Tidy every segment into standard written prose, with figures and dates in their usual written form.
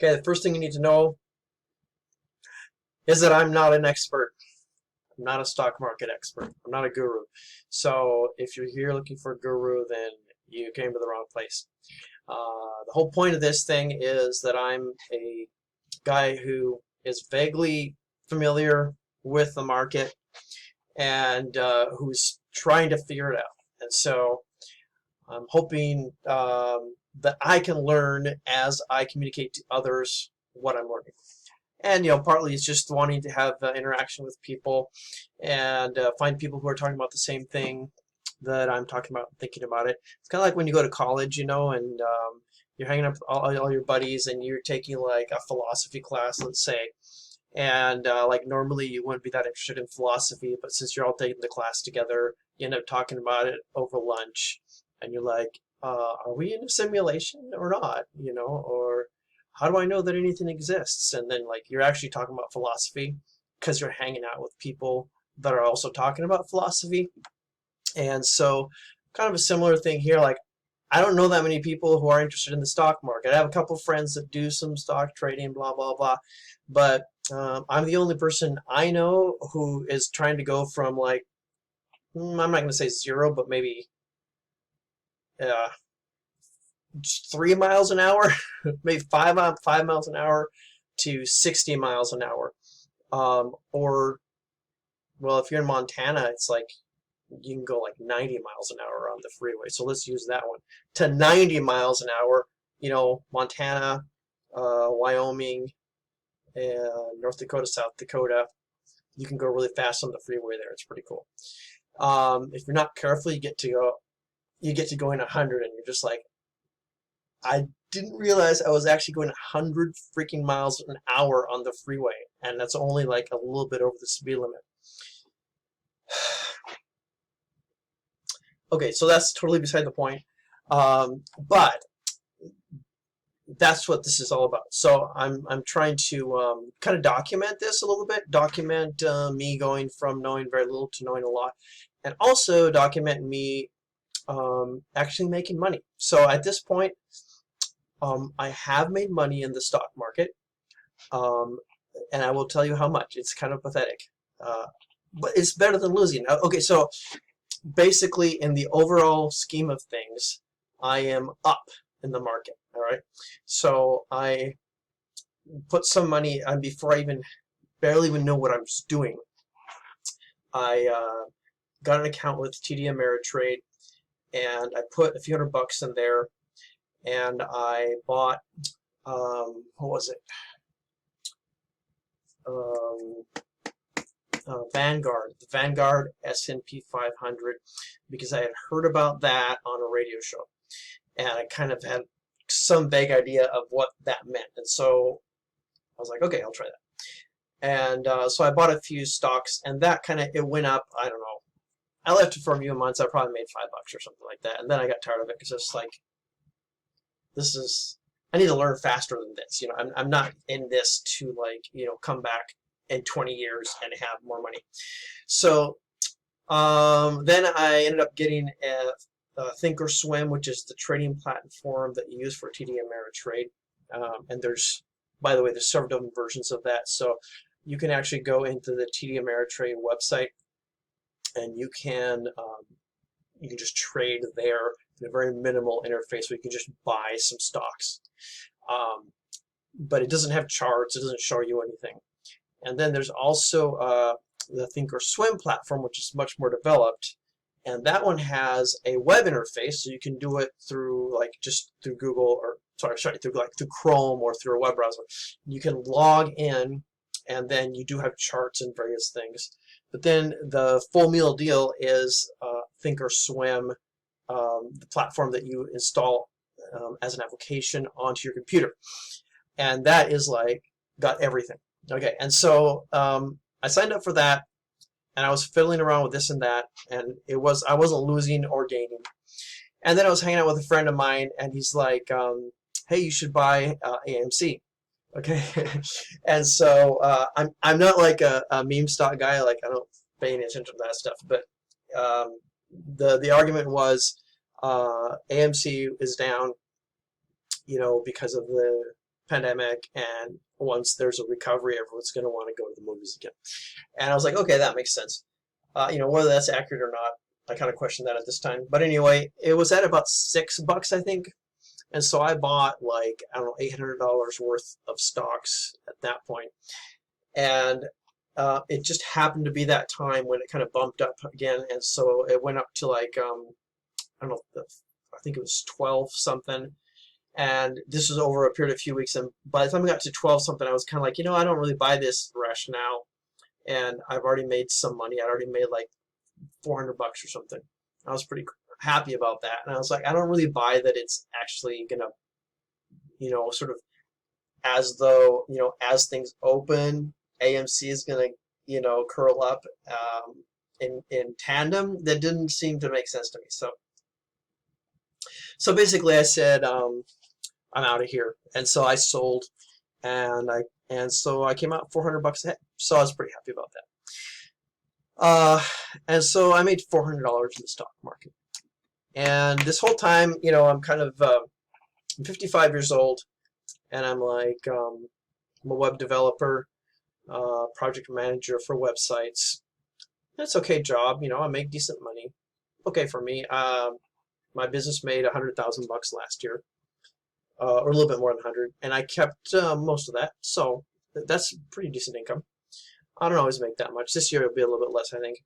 Okay, the first thing you need to know is that I'm not an expert. I'm not a stock market expert. I'm not a guru. So if you're here looking for a guru, then you came to the wrong place. The whole point of this thing is that I'm a guy who is vaguely familiar with the market and who's trying to figure it out. And so I'm hoping that I can learn as I communicate to others what I'm learning. And partly it's just wanting to have interaction with people and find people who are talking about the same thing that I'm talking about and thinking about it. It's kind of like when you go to college, and you're hanging up with all your buddies and you're taking like a philosophy class, let's say. And like normally you wouldn't be that interested in philosophy, but since you're all taking the class together, you end up talking about it over lunch. And you're like, are we in a simulation or not? Or how do I know that anything exists? And then like you're actually talking about philosophy because you're hanging out with people that are also talking about philosophy. And so kind of a similar thing here. Like I don't know that many people who are interested in the stock market. I have a couple of friends that do some stock trading, blah, blah, blah. But I'm the only person I know who is trying to go from like, I'm not going to say zero, but maybe 3 miles an hour, maybe 5 miles an hour to 60 miles an hour. Or, well, if you're in Montana, it's like you can go like 90 miles an hour on the freeway. So let's use that one. To 90 miles an hour, Montana, Wyoming, and North Dakota, South Dakota, you can go really fast on the freeway there. It's pretty cool. If you're not careful, you get to going 100 and you're just like, I didn't realize I was actually going 100 freaking miles an hour on the freeway, and that's only like a little bit over the speed limit. Okay, so that's totally beside the point, but that's what this is all about. So I'm trying to kind of document this a little bit, document me going from knowing very little to knowing a lot, and also document me actually making money. So at this point, I have made money in the stock market, and I will tell you how much. It's kind of pathetic, but it's better than losing. Okay, so basically, in the overall scheme of things, I am up in the market. All right, so I put some money, and before I barely even know what I was doing, I got an account with TD Ameritrade, and I put a few $100 in there. And I bought, what was it? Vanguard, the Vanguard S&P 500, because I had heard about that on a radio show. And I kind of had some vague idea of what that meant. And so I was like, okay, I'll try that. And so I bought a few stocks, and that it went up, I don't know. I left it for a few months. I probably made $5 or something like that. And then I got tired of it because it's like, I need to learn faster than this. I'm not in this to come back in 20 years and have more money. So then I ended up getting a Thinkorswim, which is the trading platform that you use for TD Ameritrade. And by the way, there's several different versions of that. So you can actually go into the TD Ameritrade website and you can just trade there in a very minimal interface where you can just buy some stocks. But it doesn't have charts. It doesn't show you anything. And then there's also the Thinkorswim platform, which is much more developed. And that one has a web interface, so you can do it through just through Google or through Chrome or through a web browser. You can log in, and then you do have charts and various things. But then the full meal deal is Thinkorswim, the platform that you install as an application onto your computer. And that is got everything. Okay, and so I signed up for that, and I was fiddling around with this and that, and I wasn't losing or gaining. And then I was hanging out with a friend of mine, and he's like, hey, you should buy AMC. Okay, and so I'm not like a meme stock guy. I don't pay any attention to that stuff. But the argument was AMC is down, because of the pandemic, and once there's a recovery, everyone's going to want to go to the movies again. And I was like, okay, that makes sense. Whether that's accurate or not, I kind of question that at this time. But anyway, it was at about $6, I think. And so I bought like, I don't know, $800 worth of stocks at that point. And it just happened to be that time when it kind of bumped up again. And so it went up to like, I don't know, I think it was 12 something. And this was over a period of a few weeks. And by the time I got to 12 something, I was kind of like, I don't really buy this rationale. And I've already made some money. I'd already made like $400 or something. I was pretty happy about that. And I was like, I don't really buy that it's actually going to, sort of as though, as things open, AMC is going to, curl up in tandem. That didn't seem to make sense to me. So basically I said, I'm out of here. And so I sold, and so I came out $400 ahead. So I was pretty happy about that. And so I made $400 in the stock market. And this whole time, I'm kind of, I'm 55 years old, and I'm like, I'm a web developer, project manager for websites. That's okay job, I make decent money. Okay for me. My business made $100,000 last year, or a little bit more than 100, and I kept most of that. So that's pretty decent income. I don't always make that much. This year it'll be a little bit less, I think.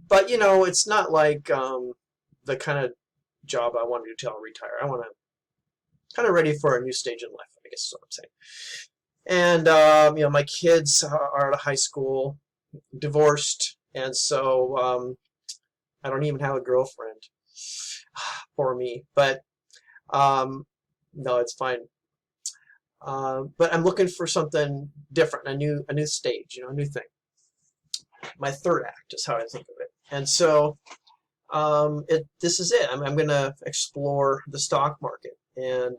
But it's not like the kind of job I want to do till I retire. I want to kind of ready for a new stage in life, I guess is what I'm saying. And my kids are out of high school, divorced, and so I don't even have a girlfriend. Poor me. But no, it's fine. But I'm looking for something different, a new stage, a new thing. My third act is how I think of it. And so this is it. I'm going to explore the stock market and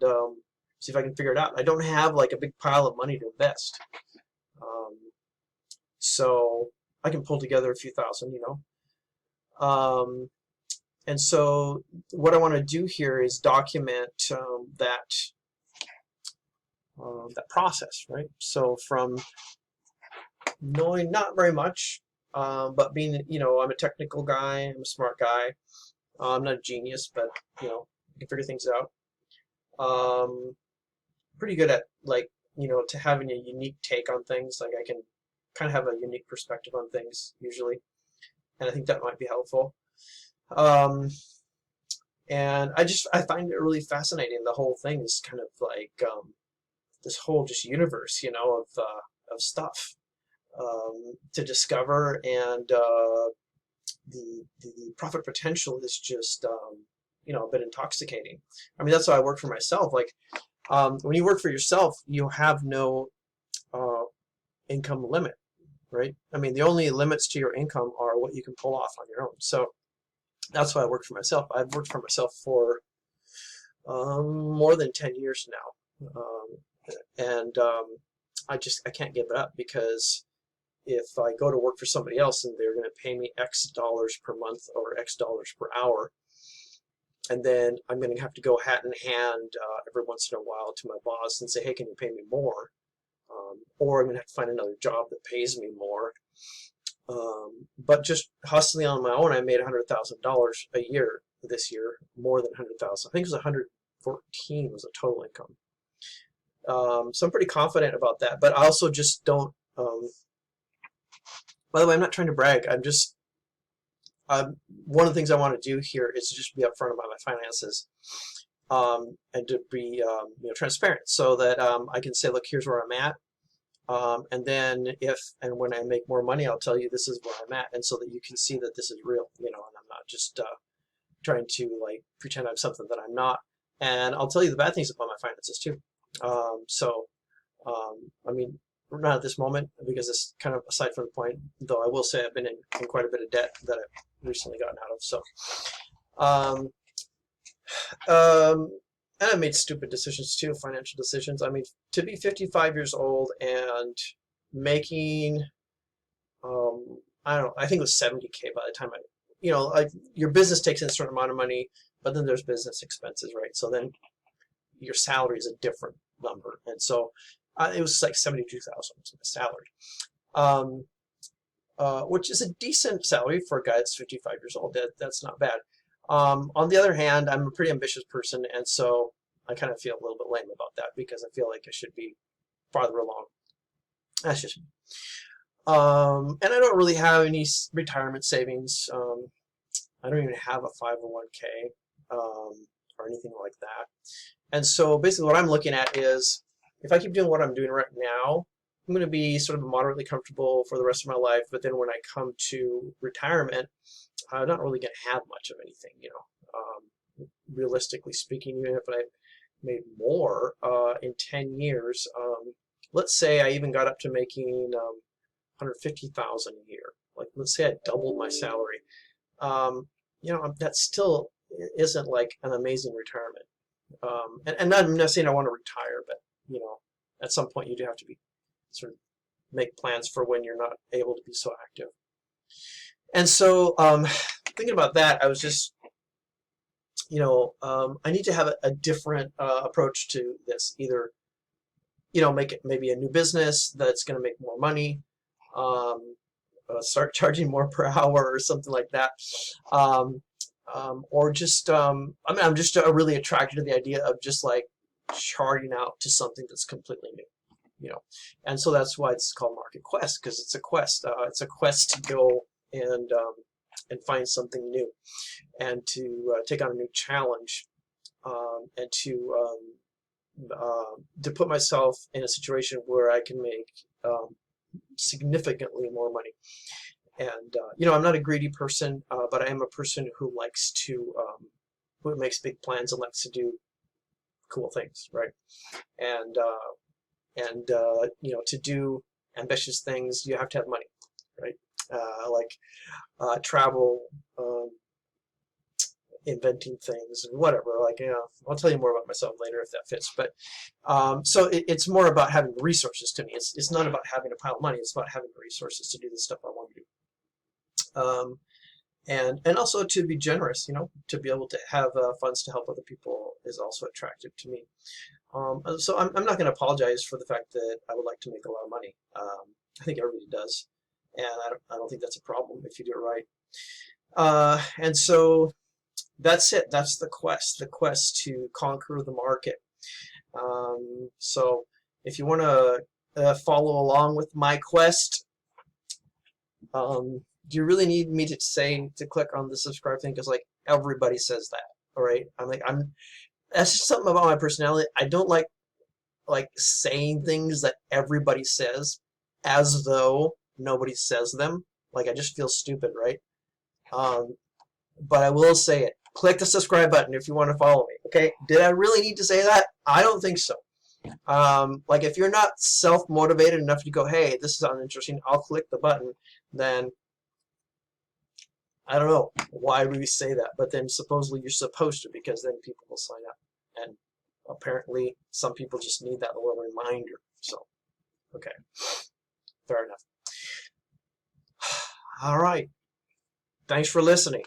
see if I can figure it out. I don't have like a big pile of money to invest. So I can pull together a few thousand, and so what I want to do here is document that process, right? So from knowing not very much, but being, I'm a technical guy, I'm a smart guy. I'm not a genius, but, I can figure things out. Pretty good at, like, to having a unique take on things. Like, I can kind of have a unique perspective on things, usually. And I think that might be helpful. And I find it really fascinating. The whole thing is kind of like this whole just universe, of stuff to discover, and the profit potential is just a bit intoxicating. I mean, that's why I work for myself. Like when you work for yourself, you have no income limit, right? I mean, the only limits to your income are what you can pull off on your own. So that's why I work for myself. I've worked for myself for more than 10 years now. And I can't give it up, because if I go to work for somebody else and they're going to pay me X dollars per month or X dollars per hour, and then I'm going to have to go hat in hand every once in a while to my boss and say, hey, can you pay me more? Or I'm going to have to find another job that pays me more. But just hustling on my own, I made $100,000 a year this year, more than 100,000. I think it was 114 was the total income. So I'm pretty confident about that, but I also just don't. By the way, I'm not trying to brag. I'm just one of the things I want to do here is to just be upfront about my finances, and to be transparent, so that I can say, look, here's where I'm at. And then if and when I make more money, I'll tell you this is where I'm at, and so that you can see that this is real, and I'm not just trying to like pretend I'm something that I'm not. And I'll tell you the bad things about my finances too. I mean, not at this moment, because it's kind of aside from the point, though I will say I've been in quite a bit of debt that I've recently gotten out of. So, and I made stupid decisions too, financial decisions. I mean, to be 55 years old and making, I don't know, I think it was 70K by the time like your business takes in a certain amount of money, but then there's business expenses, right? So then your salary is a different number. And so it was like 72,000 was my salary, which is a decent salary for a guy that's 55 years old. That's not bad. On the other hand, I'm a pretty ambitious person, and so I kind of feel a little bit lame about that because I feel like I should be farther along. That's just me. And I don't really have any retirement savings. I don't even have a 501k or anything like that. And so basically what I'm looking at is, if I keep doing what I'm doing right now, I'm going to be sort of moderately comfortable for the rest of my life. But then when I come to retirement, I'm not really going to have much of anything, you know. Realistically speaking, even if I made more in 10 years, let's say I even got up to making 150,000 a year. Like, let's say I doubled my salary. You know, that still isn't like an amazing retirement. And I'm not saying I want to retire, but you know, at some point you do have to be sort of make plans for when you're not able to be so active. And so thinking about that, I was just, you know, I need to have a different approach to this. Either, you know, make it maybe a new business that's going to make more money, start charging more per hour or something like that. Or just, I mean, I'm just really attracted to the idea of just like charting out to something that's completely new, you know. And so that's why it's called Market Quest, because it's a quest. It's a quest to go and find something new, and to take on a new challenge, and to put myself in a situation where I can make significantly more money. And you know, I'm not a greedy person, but I am a person who likes to, who makes big plans and likes to do cool things, right? And you know, to do ambitious things, you have to have money, right? Like travel, inventing things, and whatever. Like, you know, I'll tell you more about myself later if that fits. But so it's more about having the resources to me. It's not about having a pile of money. It's about having the resources to do the stuff I want to do. And also to be generous, you know, to be able to have funds to help other people is also attractive to me. So I'm not going to apologize for the fact that I would like to make a lot of money. I think everybody does, and I don't think that's a problem if you do it right. And so that's it. That's the quest to conquer the market. So if you want to follow along with my quest, do you really need me to say to click on the subscribe thing? Because like everybody says that. All right, that's just something about my personality. I don't like saying things that everybody says as though nobody says them. Like, I just feel stupid, right? But I will say it. Click the subscribe button if you want to follow me. Okay? Did I really need to say that? I don't think so. Like, if you're not self-motivated enough to go, hey, this is uninteresting, I'll click the button, then I don't know why we say that. But then supposedly you're supposed to, because then people will sign up. And apparently some people just need that little reminder. So, okay. Fair enough. All right. Thanks for listening.